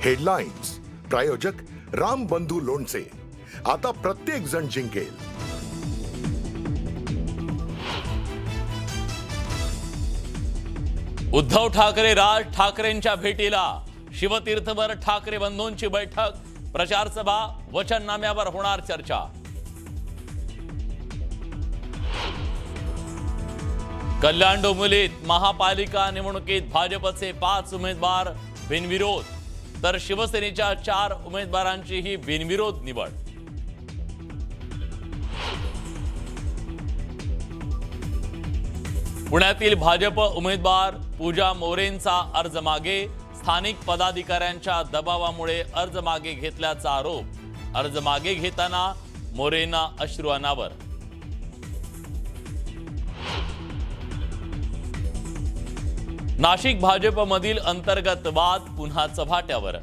Headlines प्रायोजक राम बंधू लोणचे. आता प्रत्येक जण जिंकेल. उद्धव ठाकरे राज ठाकरेंच्या भेटीला. शिवतीर्थवर ठाकरे बंधूंची बैठक. प्रचार सभा, वचननाम्यावर होणार चर्चा. कल्याण डोंबिवलीत महापालिका निवडणुकीत भाजपचे 5 उमेदवार बिनविरोध, तर शिवसेनेच्या 4 उमेदवारांचीही बिनविरोध निवड. पुण्यातील भाजप उमेदवार पूजा मोरेंचा अर्ज मागे. स्थानिक पदाधिकाऱ्यांच्या दबावामुळे अर्ज मागे घेतल्याचा आरोप. अर्ज मागे घेताना मोरेंना अश्रू अनावर. नाशिक भाजपमधील अंतर्गत वाद पुन्हा चव्हाट्यावर.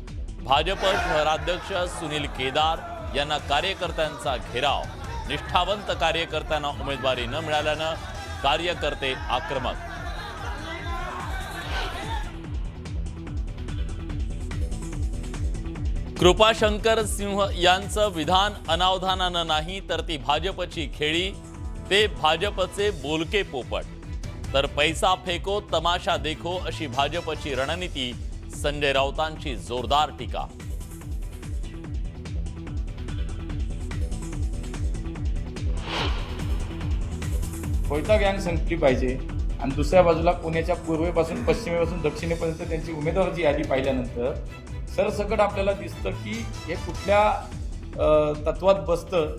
भाजप शहराध्यक्ष सुनील केदार यांना कार्यकर्त्यांचा घेराव. निष्ठावंत कार्यकर्त्यांना उमेदवारी न मिळाल्यानं कार्यकर्ते आक्रमक. कृपाशंकर सिंह यांचं विधान अनावधानानं नाही तर ती भाजपची खेळी. ते भाजपचे बोलके पोपट. तर पैसा फेको तमाशा देखो अशी भाजपची रणनीती. संजय राऊतांची जोरदार टीका. कोयता गँग संपली पाहिजे आणि दुसऱ्या बाजूला पुण्याच्या पूर्वेपासून पश्चिमेपासून दक्षिणेपर्यंत त्यांची उमेदवाराची यादी पाहिल्यानंतर सरसकट आपल्याला दिसतं की हे कुठल्या तत्वात बसतं.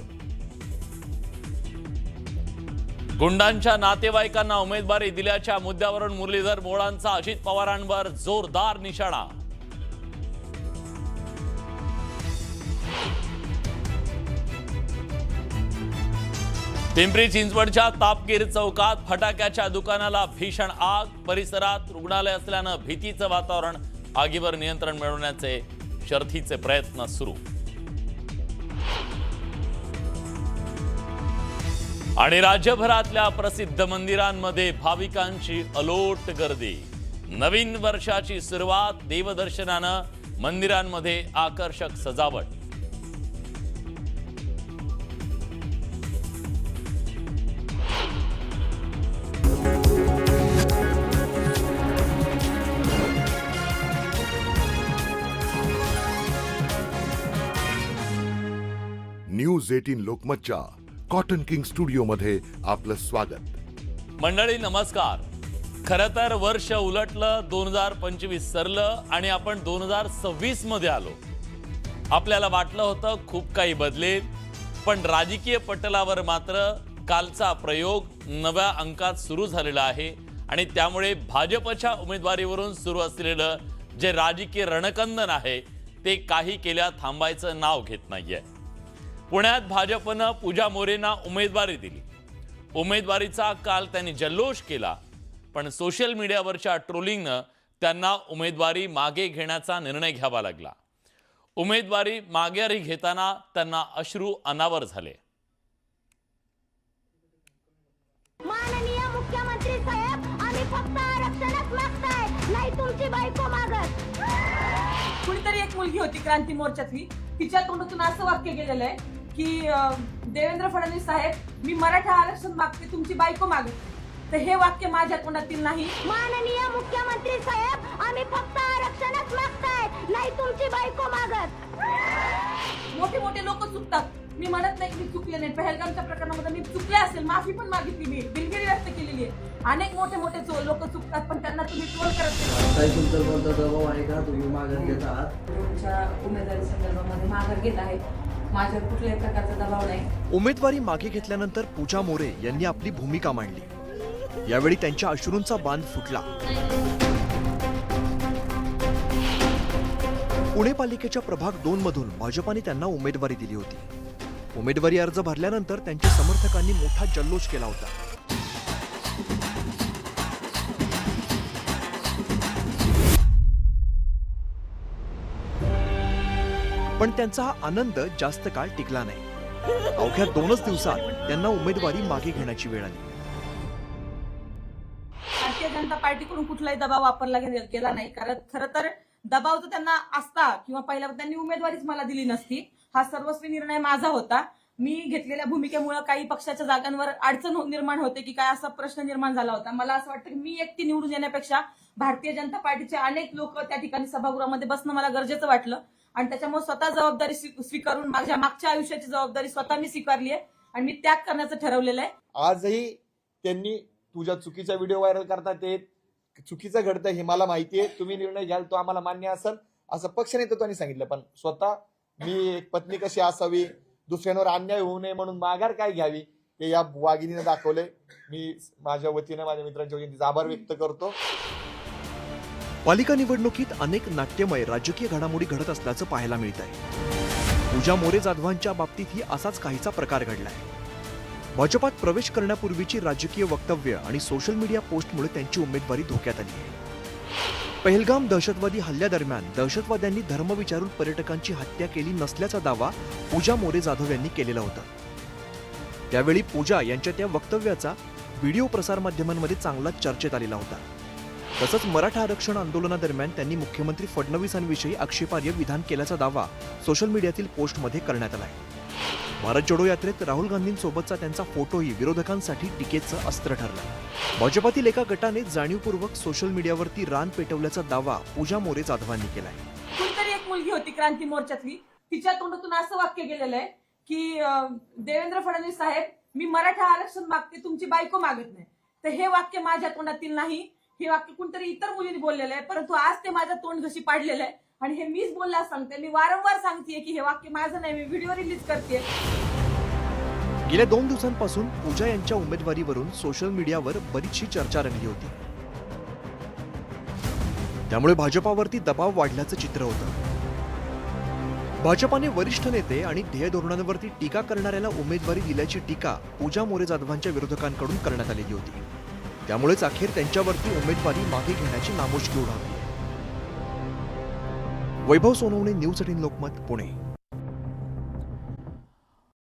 गुंडांच्या नातेवाईकांना उमेदवारी दिल्याच्या मुद्द्यावरून मुरलीधर मोहोळांचा अजित पवारांवर जोरदार निशाणा. पिंपरी चिंचवडच्या तापकीर चौकात फटाक्याच्या दुकानाला भीषण आग. परिसरात रुग्णालय असल्यानं भीतीचं वातावरण. आगीवर नियंत्रण मिळवण्याचे शर्थीचे प्रयत्न सुरू. आणि राज्यभरातल्या प्रसिद्ध मंदिरांमध्ये भाविकांची अलोट गर्दी. नवीन वर्षाची सुरुवात. देवदर्शनानं मंदिरांमध्ये आकर्षक सजावट. न्यूज 18 लोकमतच्या कॉटन किंग स्टुडिओ मध्ये आपलं स्वागत. मंडळी नमस्कार. खरं तर वर्ष उलटलं, 2025 सरलं आणि आपण 2026 मध्ये आलो. आपल्याला वाटलं होतं खूप काही बदलेल, पण राजकीय पटलावर मात्र कालचा प्रयोग नव्या अंकात सुरू झालेला आहे. आणि त्यामुळे भाजपच्या उमेदवारीवरून सुरू असलेलं जे राजकीय रणकंदन आहे ते काही केल्या थांबायचं नाव घेत नाहीये. पुण्यात भाजपनं पूजा मोरेंना उमेदवारी दिली. उमेदवारीचा काल त्यांनी जल्लोष केला, पण सोशल मीडियावरच्या ट्रोलिंगनं त्यांना उमेदवारी मागे घेण्याचा निर्णय घ्यावा लागला. उमेदवारी माघारी घेताना त्यांना अश्रू अनावर झाले. माननीय मुख्यमंत्री साहेब, आम्ही फक्त आरक्षणच मागताय, नाही तुमची बायको मागत. कुणीतरी एक मुलगी होती क्रांती मोर्चातली, तिच्या तोंडातून असं वाक्य गेलेलं आहे की देवेंद्र फडणवीस साहेब, मी मराठा आरक्षण मागते, तुमची बायको मागते. तर हे वाक्य माझ्या तोंडातील नाही. माननीय मुख्यमंत्री साहेब, आम्ही फक्त आरक्षणच मागताय, नाही तुमची बायको मागत. मोठे मोठे लोक चुकतात. मी म्हणत नाही की मी चुकले नाही. पहलगामच्या प्रकरणामध्ये मी चुकले असेल, माफी पण मागितली, मी दिलगिरी व्यक्त केलेली आहे. अनेक मोठे मोठे लोक चुकतात, पण त्यांना तुम्ही ट्रोल करत नाही. काही तुमचा कोणता दबाव आहे का? तुम्ही माघार घेत आहात? तुमच्या उमेदवारी संदर्भामध्ये माघार घेत आहे. माझ्यावर कुठल्याही प्रकारचा दबाव नाही. उमेदवारी मागे घेतल्यानंतर पूजा मोरे यांनी आपली भूमिका मांडली. यावेळी त्यांच्या अश्रूंचा बांध फुटला. पुणे पालिकेच्या प्रभाग 2 मधून भाजपाने त्यांना उमेदवारी दिली होती. उमेदवारी अर्ज भरल्यानंतर त्यांच्या समर्थकांनी मोठा जल्लोष केला होता. पण त्यांचा हा आनंद जास्त काळ टिकला नाही. अवघ्या 2च दिवसात त्यांना उमेदवारी मागे घेण्याची वेळ आली. भारतीय जनता पार्टीकडून कुठलाही दबाव वापरला गेला नाही. कारण खरं तर दबाव जर त्यांना असता किंवा पहिल्या त्यांनी उमेदवारीच मला दिली नसती. हा सर्वस्वी निर्णय माझा होता. मी घेतलेल्या भूमिकेमुळे काही पक्षाच्या जागांवर अडचण निर्माण होते की काय असा प्रश्न निर्माण झाला होता. मला असं वाटतं की मी एकटी निवडून येण्यापेक्षा भारतीय जनता पार्टीचे अनेक लोक त्या ठिकाणी सभागृहामध्ये बसणं मला गरजेचं वाटलं आणि त्याच्यामुळे स्वतः जबाबदारी स्वीकारून माझ्या मागच्या आयुष्याची जबाबदारी स्वतः मी स्वीकारली आहे आणि मी त्याग करण्याचं ठरवलेलं आहे. आजही त्यांनी तुझ्या चुकीचा व्हिडिओ व्हायरल करतात, ते चुकीचं घडतं हे मला माहिती आहे. तुम्ही निर्णय घ्याल तो आम्हाला मान्य असेल असं पक्ष नेतृत्वाने सांगितलं, पण स्वतः मी एक पत्नी कशी असावी, दुसऱ्यांवर अन्याय होऊ नये म्हणून माघार काय घ्यावी हे या वाघिणीने दाखवलंय. मी माझ्या वतीनं माझ्या मित्रांच्या वतीने आभार व्यक्त करतो. पालिका निवडणुकीत अनेक नाट्यमय राजकीय घडामोडी घडत असल्याचं पाहायला मिळत आहे. पूजा मोरे जाधवांच्या बाबतीतही असाच काहीचा प्रकार घडलाय. भाजपात प्रवेश करण्यापूर्वीची राजकीय वक्तव्य आणि सोशल मीडिया पोस्टमुळे त्यांची उमेदवारी धोक्यात आली आहे. पहलगाम दहशतवादी हल्ल्यादरम्यान दहशतवाद्यांनी धर्म विचारून पर्यटकांची हत्या केली नसल्याचा दावा पूजा मोरे जाधव यांनी केलेला होता. त्यावेळी पूजा यांच्या त्या वक्तव्याचा व्हिडिओ प्रसारमाध्यमांमध्ये चांगला चर्चेत आलेला होता. तसंच मराठा आरक्षण आंदोलनादरम्यान त्यांनी मुख्यमंत्री फडणवीसांविषयी आक्षेपार्ह विधान केल्याचा दावा सोशल मीडियातील पोस्टमध्ये करण्यात आलाय. भारत जोडो यात्रेत राहुल गांधींसोबतचा त्यांचा फोटोही विरोधकांसाठी टीकेचं अस्त्र ठरला. भाजपातील एका गटाने जाणीवपूर्वक सोशल मीडियावरती रान पेटवल्याचा दावा पूजा मोरे जाधवांनी केलाय. कुठतरी एक मुलगी होती क्रांती मोर्चातली, तिच्या तोंडातून असं वाक्य गेलेलं आहे की देवेंद्र फडणवीस साहेब, मी मराठा आरक्षण मागते, तुमची बायको मागत नाही. तर हे वाक्य माझ्या तोंडातील नाही, हे वाक्य कुणतरी इतर मुलींनी बोललेलं आहे, परंतु आज ते माझ्या तोंड घशी पाडलेलं आहे आणि हे मीच बोलला सांगते. मी वारंवार सांगतेय की हे वाक्य माझं नाही, मी व्हिडिओ रिलीज करते. गेल्या 2 दिवसांपासून पूजा यांच्या उमेदवारीवरून सोशल मीडियावर बरीचशी चर्चा रंगली होती. त्यामुळे भाजपावरती दबाव वाढल्याचं चित्र होतं. भाजपाने वरिष्ठ नेते आणि ध्येय धोरणांवरती टीका करणाऱ्याला उमेदवारी दिल्याची टीका पूजा मोरे जाधवांच्या विरोधकांकडून करण्यात आलेली होती. त्यामुळेच अखेर त्यांच्यावरती उमेदवारी मागे घेण्याची नामुष्की उडाली. वैभव सोनवणे, न्यूज 18 लोकमत, पुणे.